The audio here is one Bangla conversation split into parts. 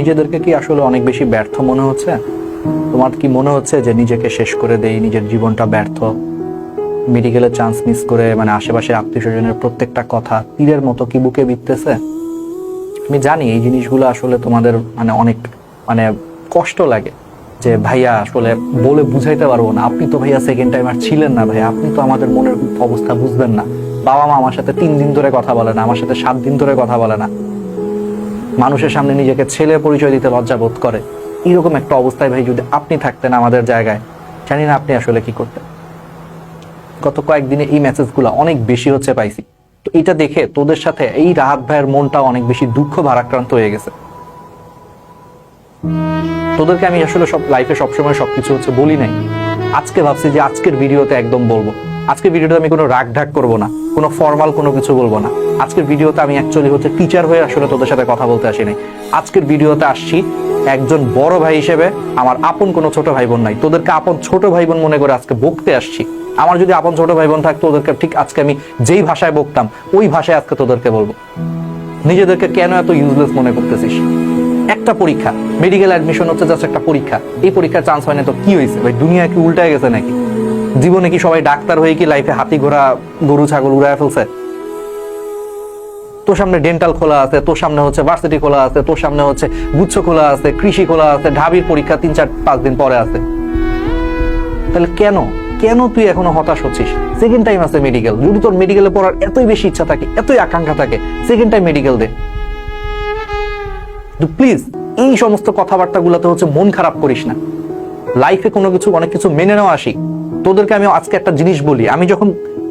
নিজেদেরকে কি আসলে অনেক বেশি ব্যর্থ মনে হচ্ছে? তোমার কি মনে হচ্ছে যে নিজেকে শেষ করে দেই, নিজের জীবনটা ব্যর্থ, মেডিকেলে চান্স মিস করে মানে আশেপাশে আত্মীয় স্বজনের প্রত্যেকটা কথা তীরের মতো কি বুকে বিঁধতেছে? আমি জানি এই জিনিসগুলো আসলে তোমাদের মানে অনেক মানে কষ্ট লাগে যে ভাইয়া আসলে বলে বুঝাইতে পারবো না, আপনি তো ভাইয়া সেকেন্ড টাইম আর ছিলেন না ভাইয়া, আপনি তো আমাদের মনের অবস্থা বুঝবেন না। বাবা মা আমার সাথে 3 দিন ধরে কথা বলে না, আমার সাথে 7 দিন ধরে কথা বলে না, মানুষের সামনে নিজেকে ছেলে পরিচয় দিতে লজ্জা বোধ করে। এরকম একটা অবস্থায় ভাই যদি আপনি থাকতেন আমাদের জায়গায়, জানি না আপনি আসলে কি করতেন। গত কয়েকদিনে এই মেসেজগুলো অনেক বেশি হচ্ছে পাইছি, তো এটা দেখে তোদের সাথে এই রাহাত ভাইয়ের মনটা অনেক বেশি দুঃখ ভারাক্রান্ত হয়ে গেছে। তোদেরকে আমি আসলে সব লাইফে সবসময় সবকিছু হচ্ছে বলি নাই, আজকে ভাবছি যে আজকের ভিডিওতে একদম বলবো। আজকের ভিডিওতে আমি কোনো রাগ ঢাক করবো না, কোনো ফর্মাল কোনো কিছু বলবো না। আজকের ভিডিওতে আমি অ্যাকচুয়ালি হচ্ছে টিচার হয়ে আসলে তোদের সাথে কথা বলতে আসি নাই। আজকের ভিডিওতে আসছি একজন বড় ভাই হিসেবে, আমার আপন কোনো ছোট ভাই বোন নাই, তোদেরকে আপন ছোট ভাই বোন মনে করে আজকে বকতে আসছি। আমার যদি আপন ছোট ভাই বোন থাকতো ওদেরকে ঠিক আজকে আমি যেই ভাষায় বকতাম ওই ভাষায় আজকে তোদেরকে বলবো। নিজেদেরকে কেন এত ইউজলেস মনে করতেছিস? একটা পরীক্ষা, মেডিকেল অ্যাডমিশন হচ্ছে জাস্ট একটা পরীক্ষা, এই পরীক্ষার চান্স হয় না তো কি হয়েছে ভাই? দুনিয়া কি উল্টায় গেছে নাকি? জীবনে কি সবাই ডাক্তার হয়ে কি লাইফে হাতি ঘোড়া গরু ছাগল উড়ায় ফেলছে? তোর সামনে ডেন্টাল খোলা আছে, তোর সামনে হচ্ছে ভার্সিটি খোলা আছে, তোর সামনে হচ্ছে গুচ্ছ খোলা আছে, কৃষি খোলা আছে, ঢাবির পরীক্ষা 3-4-5 দিন পরে আছে। তাহলে কেন কেন তুই এখনো হতাশ হচ্ছিস? সেকেন্ড টাইম আছে মেডিকেল, যদি তোর মেডিকেলে পড়ার এতই বেশি ইচ্ছা থাকে, এতই আকাঙ্ক্ষা থাকে, সেকেন্ড টাইম মেডিকেল দে। প্লিজ এই সমস্ত কথাবার্তা গুলাতে হচ্ছে মন খারাপ করিস না। লাইফে কোনো কিছু অনেক কিছু মেনে নেওয়া আসি। তোদেরকে আমি আজকে একটা জিনিস বলি, আমি যখন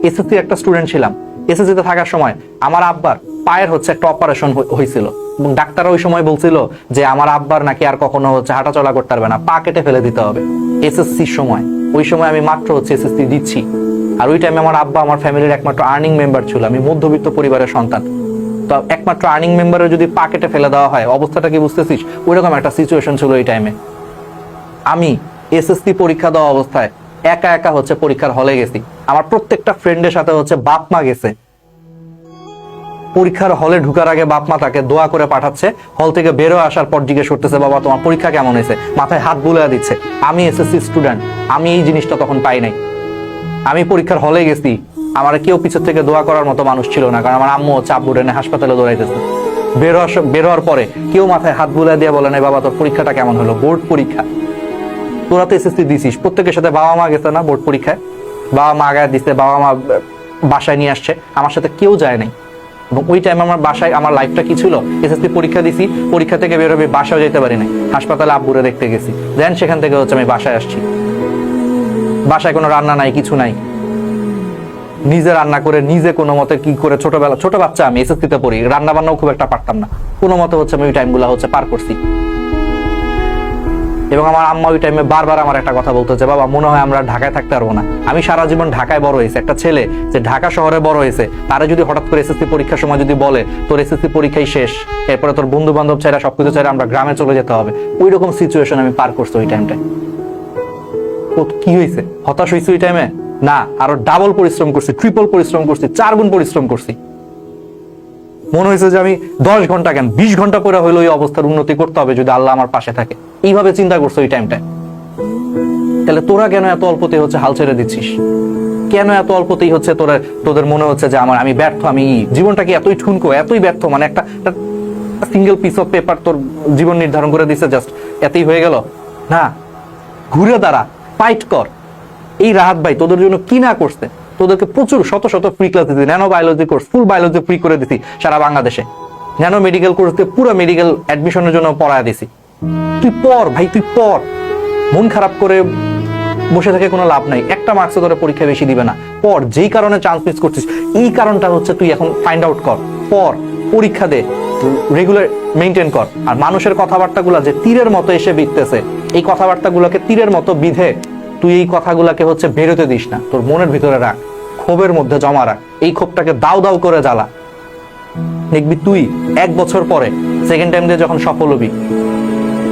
এসএসসি একটা স্টুডেন্ট ছিলাম, এসএসসি তে থাকার সময় আমার আব্বার পায়ের হচ্ছে একটা অপারেশন হয়েছিল এবং ডাক্তাররা ওই সময় বলছিল যে আমার আব্বার নাকি আর কখনো হচ্ছে হাঁটাচলা করতে পারবে না, পা কেটে ফেলে দিতে হবে। এসএসসির সময়, ওই সময় আমি মাত্র হচ্ছে এসএসসি দিচ্ছি, আর ওই টাইমে আমার আব্বা আমার ফ্যামিলির একমাত্র আর্নিং মেম্বার ছিল। আমি মধ্যবিত্ত পরিবারের সন্তান, তো একমাত্র আর্নিং মেম্বারের যদি পা কেটে ফেলে দেওয়া হয় অবস্থাটা কি বুঝতেছিস? ওইরকম একটা সিচুয়েশন ছিল এই টাইমে। আমি এসএসসি পরীক্ষা দেওয়া অবস্থায় একা একা হচ্ছে পরীক্ষার হলে গেছি, আমার প্রত্যেকটা ফ্রেন্ডের সাথে হচ্ছে বাপ মা গেছে। পরীক্ষার হলে ঢুকার আগে বাপ মা তাকে দোয়া করে পাঠাচ্ছে, হল থেকে বেরো আসার পর জিজ্ঞেস করতেছে বাবা তোমার পরীক্ষা কেমন হয়েছে, মাথায় হাত বুলিয়ে দিচ্ছে। আমি এসএসসি স্টুডেন্ট, আমি এই জিনিসটা তখন পাই নাই। আমি পরীক্ষার হলে গেছি, আমার কেউ পিছন থেকে দোয়া করার মতো মানুষ ছিল না, কারণ আমার আম্মু হচ্ছে আব্বুর এনে হাসপাতালে দৌড়াইতেছে। বের হওয়ার পরে কেউ মাথায় হাত বুলিয়ে দিয়ে বলে নাই বাবা তোর পরীক্ষাটা কেমন হলো, বোর্ড পরীক্ষা। তোরা তো এসএসসি দিছিস, প্রত্যেকের সাথে বাবা মা গেছে না বোর্ড পরীক্ষায়, বাবা মা আগায় দিচ্ছে, বাবা মা বাসায় নিয়ে আসছে, আমার সাথে কেউ যায় নাই। এবং ওই টাইমে আমার বাসায় আমার লাইফটা কি ছিল, এসএসসি পরীক্ষা দিছি, পরীক্ষা থেকে বেরোবে বাসাও যেতে পারি নাই, হাসপাতালে আব্বুরে দেখতে গেছি, দেন সেখান থেকে হচ্ছে আমি বাসায় আসছি। বাসায় কোনো রান্না নাই, কিছু নাই, নিজে রান্না করে নিজে কোনো মতে কি করে, ছোট বাচ্চা আমি, এসএসসিতে পড়ি, রান্না বান্নাও খুব একটা পারতাম না, কোনো মতে হচ্ছে আমি ওই টাইমগুলো হচ্ছে পার করছি। এবং আমার আম্মা ওই টাইমে বারবার আমার একটা কথা বলতো যে বাবা মনে হয় আমরা ঢাকায় থাকতে পারবো না। আমি সারা জীবন ঢাকায় বড় হয়েছে, একটা ছেলে যে ঢাকা শহরে বড় হয়েছে, তারা যদি হঠাৎ করে এসএসসি পরীক্ষার সময় যদি বলে তোর এসএসসি পরীক্ষাই শেষ, এরপরে তোর বন্ধু বান্ধব চাইরা সবকিছু চাইরা আমরা গ্রামে চলে যেতে হবে, ওই রকম সিচুয়েশন আমি পার করছি ওই টাইমটায়। কি হয়েছে? হতাশ হয়েছে ওই টাইমে? না, আরো ডাবল পরিশ্রম করছি, ট্রিপল পরিশ্রম করছি, 4 গুণ পরিশ্রম করছি। মনে হয়েছে যে আমি 10 ঘন্টা কেন 20 ঘন্টা করে হইলো এই অবস্থার উন্নতি করতে হবে যদি আল্লাহ আমার পাশে থাকে, এইভাবে চিন্তা করছো ওই টাইমটায়। তাহলে তোরা কেন এত অল্পতেই হচ্ছে হাল ছেড়ে দিচ্ছিস? কেন এত অল্পতেই হচ্ছে তোদের মনে হচ্ছে যে আমি ব্যর্থ, আমি জীবনটা কি এতই ঠুনকো, এতই ব্যর্থ, মানে একটা সিঙ্গেল পিস অফ পেপার তোর জীবন নির্ধারণ করে দিচ্ছে, জাস্ট এতই হয়ে গেল? না, ঘুরে দাঁড়া, ফাইট কর। এই রাহাত ভাই তোদের জন্য কি না করছে, তোদেরকে প্রচুর শত শত ফ্রি ক্লাস দিচ্ছি, ন্যানো বায়োলজি কোর্স, ফুল বায়োলজি ফ্রি করে দিছি সারা বাংলাদেশে, ন্যানো মেডিকেল কোর্স দিয়ে পুরো মেডিকেল অ্যাডমিশনের জন্য পড়ায় দিছি। তুই পড় ভাই, তুই পড়, মন খারাপ করে বসে থেকে কোনো লাভ নাই, একটা মার্কস ধরে পরীক্ষা বেশি দিবে না। পড়, যেই কারণে চান্স মিস করছিস এই কারণটা হচ্ছে তুই এখন ফাইন্ড আউট কর, পড়, পরীক্ষা দে, রেগুলার মেইনটেইন কর। আর মানুষের কথাবার্তাগুলো যে তীরের মতো এসে বিধতেছে, এই কথাবার্তাগুলোকে তীরের মতো বিধে তুই এই কথাগুলোকে হচ্ছে বেরোতে দিস না, তোর মনের ভিতরে রাখ, ক্ষোভের মধ্যে জমা রাখ, এই ক্ষোভটাকে দাও দাও করে জ্বালা। দেখবি তুই 1 বছর পরে সেকেন্ড টাইম দিয়ে যখন সফল হবি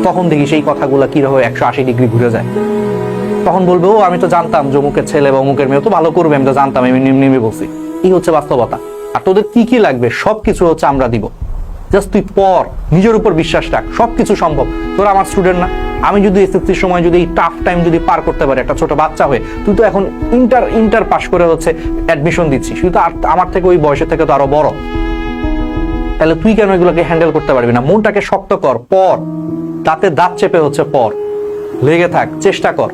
তখন দেখি সেই কথাগুলো কিভাবে 180 ডিগ্রি ঘুরে যায়। তখন বলবে ও আমি তো জানতাম যে অমুকের ছেলে বা অমুকের মেয়ে তো ভালো করবে, আমি তো জানতাম, আমি নিমে বলছি। এই হচ্ছে বাস্তবতা। আর তোদের কি কি লাগবে সবকিছু হচ্ছে আমরা দিব। জাস্ট তুই পড়, নিজের উপর বিশ্বাস রাখ, সবকিছু সম্ভব। তোরা আমার স্টুডেন্ট না? আমি যদি এসএসসির সময় যদি এই টাফ টাইম যদি পার করতে পারি একটা ছোট বাচ্চা হয়ে, তুই তো এখন ইন্টার পাস করে হচ্ছে অ্যাডমিশন দিচ্ছিস, তুই তো আমার থেকে ওই বয়সের থেকে তো আরো বড়। তাহলে তুই কেন এগুলোকে হ্যান্ডেল করতে পারবি না? মনটাকে শক্ত কর, পড়, দাঁতে দাঁত চেপে হচ্ছে পড়, লেগে থাক, চেষ্টা কর।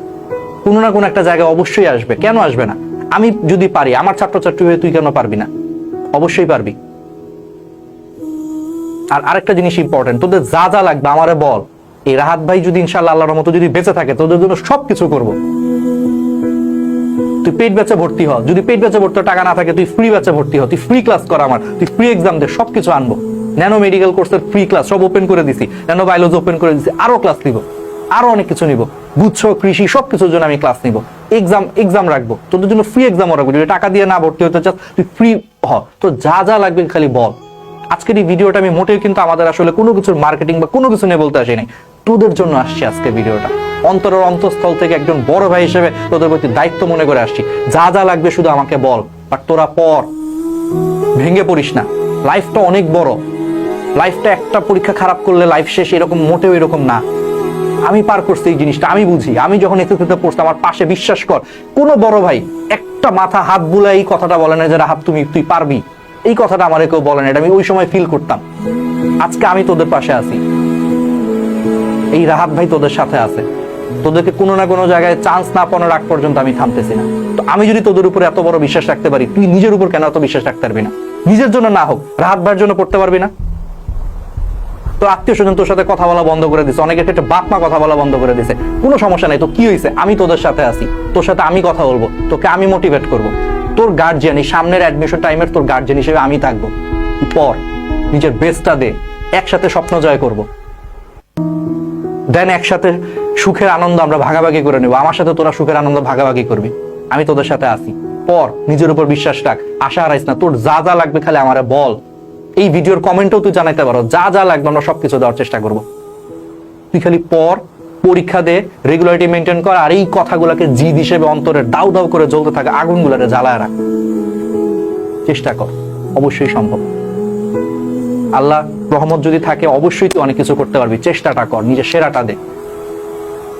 কোনো না কোনো একটা জায়গায় অবশ্যই আসবে, কেন আসবে না? আমি যদি পারি, আমার ছাত্রছাত্রী হয়ে তুই কেন পারবি না? অবশ্যই পারবি। আর আরেকটা জিনিস ইম্পর্টেন্ট, তোদের যা যা লাগবে আমারে বল। এই রাহাত ভাই যদি ইনশাআল্লাহ আল্লাহর মতো যদি বেঁচে থাকে, তোদের জন্য সবকিছু করব। তুই পেইড ব্যাচে ভর্তি হ, যদি পেইড ব্যাচে ভর্তি টাকা না থাকে তুই ফ্রি ব্যাচে ভর্তি হ, তুই ফ্রি ক্লাস কর আমার, তুই ফ্রি এক্সাম দে, সবকিছু আনবো। ন্যানো মেডিকেল কোর্সের ফ্রি ক্লাস সব ওপেন করে দিছি, ন্যানো বায়োলজি ওপেন করে দিছি, আরো ক্লাস নিব, আরো অনেক কিছু নিব, গুচ্ছ কৃষি সবকিছুর জন্য আমি ক্লাস নিব। এক্সাম রাখবো তোদের জন্য, ফ্রি এক্সামও রাখবো। যদি টাকা দিয়ে না ভর্তি হতে চাস তুই ফ্রি হ, তো যা যা লাগবে খালি বল। আজকের এই ভিডিওটা আমি মোটেও কিন্তু আমাদের আসলে কোনো কিছুর মার্কেটিং বা কোনো কিছু নিয়ে বলতে আসি নাই, তোদের জন্য আসছি আজকে ভিডিওটা। অন্তরের অন্তঃস্থল থেকে একজন বড় ভাই হিসেবে তোদের প্রতি দায়িত্ব মনে করে আসছি। যা যা লাগবে শুধু আমাকে বল, বাট তোরা পড়, ভেঙে পড়িস না। লাইফটা অনেক বড়, লাইফটা একটা পরীক্ষা খারাপ করলে লাইফ শেষ, এরকম মোটেও এরকম না। আমি পার করছি এই জিনিসটা, আমি বুঝি। আমি যখন এসএসসিতে পড়তাম আমার পাশে, বিশ্বাস কর, কোনো বড় ভাই একটা মাথা হাত বুলাই এই কথাটা বলে না যে রাহাত তুই পারবি, এই কথাটা আমার কেউ বলে না। এটা আমি ওই সময় ফিল করতাম। আজকে আমি তোদের পাশে আছি, এই রাহাত ভাই তোদের সাথে আছে। তোদেরকে কোনো না কোনো জায়গায় চান্স না পাওয়ার আগ পর্যন্ত আমি থামতেছি না। তো আমি যদি তোদের উপরে এত বড় বিশ্বাস রাখতে পারি, তুই নিজের উপর কেন এত বিশ্বাস রাখতে পারবি না? নিজের জন্য না হোক, রাহাত ভাইয়ের জন্য পড়তে পারবি না? তো আত্মীয় স্বজন তোর সাথে কথা বলা বন্ধ করে দিছে, অনেকের ক্ষেত্রে বাপ মা কথা বলা বন্ধ করে দিছে, কোনো সমস্যা নাই। তো কি হয়েছে? আমি তোদের সাথে আছি, তোর সাথে আমি কথা বলবো, তোকে আমি মোটিভেট করব। তোর গার্জিয়ান, এই সামনের অ্যাডমিশন টাইমের তোর গার্জিয়ান হিসেবে আমি থাকবো। পড়, নিজের বেস্টটা দে, একসাথে স্বপ্ন জয় করব। দেন একসাথে সুখের আনন্দ আমরা ভাগাভাগি করে নেব। আমার সাথে তোরা সুখের আনন্দ ভাগাভাগি করবি, আমি তোদের সাথে আছি। পড়, নিজের উপর বিশ্বাস রাখ, আশা হারাইস না। তোর যা যা লাগবে খালি আমারে বল। এই ভিডিওর কমেন্টেও তুই জানাইতে পারো, যা যা লাগবে আমরা সবকিছু দেওয়ার চেষ্টা করব। তুই খালি পড়, পরীক্ষা দে, রেগুলারিটি মেনটেন কর, আর এই কথাগুলোকে জিদ হিসেবে অন্তরের দাউ দাউ করে জ্বলতে থাকা আগুনগুলোরে জ্বালায় রাখ। চেষ্টা কর, অবশ্যই সম্ভব। আল্লাহ রহমত যদি থাকে অবশ্যই তুই অনেক কিছু করতে পারবি। চেষ্টাটা কর, নিজের সেরাটা দে।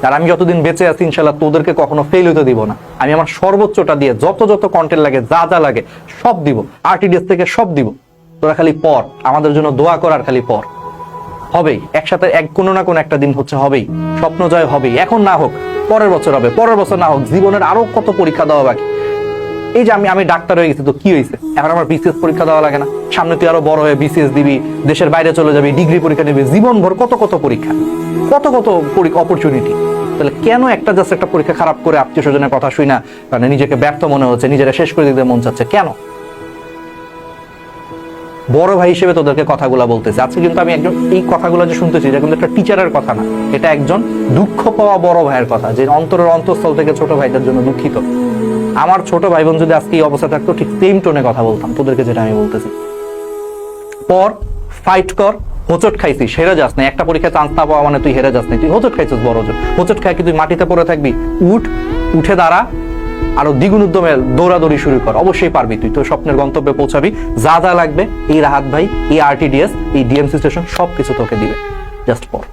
আর আমি যতদিন বেঁচে আছি ইনশাল্লাহ তোদেরকে কখনো ফেল হতে দিব না। আমি আমার সর্বোচ্চটা দিয়ে যত কন্টেন্ট লাগে, যা যা লাগে সব দিব, আরটিডিএস থেকে সব দিব। তোরা খালি পড়, আমাদের জন্য দোয়া কর, আর খালি পড়। হবেই, একসাথে কোনো না কোনো একটা দিন হচ্ছে হবেই, স্বপ্ন জয় হবেই। এখন না হোক, পরের বছর হবে, পরের বছর না হোক, জীবনের আরো কত পরীক্ষা দেওয়া বাকি। এই যে আমি ডাক্তার হয়ে গেছি, তো কি হয়েছে? এখন আমার বিসিএস পরীক্ষা দেওয়া লাগে না? সামনে তুই আরো বড় হয়ে বিসিএস দিবি, দেশের বাইরে চলে যাবি, ডিগ্রি পরীক্ষা দিবি, জীবনভর কত পরীক্ষা, কত অপরচুনিটি। তাহলে কেন একটা জাস্ট একটা পরীক্ষা খারাপ করে আত্মীয় স্বজনের কথা শুই না, মানে নিজেকে ব্যর্থ মনে হচ্ছে, নিজেরা শেষ করে দিতে মন চাচ্ছে কেন? বড় ভাই হিসেবে তোদেরকে কথাগুলা বলতেছি আজকে, কিন্তু আমি একজন এই কথাগুলো যে শুনতেছি, এটা কিন্তু একটা টিচারের কথা না, এটা একজন দুঃখ পাওয়া বড় ভাইয়ের কথা, যে অন্তরের অন্তঃস্থল থেকে ছোট ভাইদের জন্য দুঃখিত। আমার ছোট ভাই বোন যদি আজকে এই অবস্থা থাকতো, ঠিক সেম টোনে কথা বলতাম তোদেরকে, যেটা আমি বলতেছি। পর ফাইট কর, হোঁচট খাইছিস, হেরে যাস না। একটা পরীক্ষায় চান্স না পাওয়া মানে তুই হেরে যাস না, তুই হোঁচট খাইছিস, বড় হোঁচট খাই কি তুই মাটিতে পড়ে থাকবি? উঠে দাঁড়া, আরো দ্বিগুণ উদ্যমে দৌড়াদৌড়ি শুরু কর, অবশ্যই পারবি। তুই তোর স্বপ্নের গন্তব্যে পৌঁছাবি। যা যা লাগবে এই রাহাত ভাই, এই আরটিডিএস, এই ডিএমসি স্টেশন সবকিছু তোকে দিবে, জাস্ট পড়।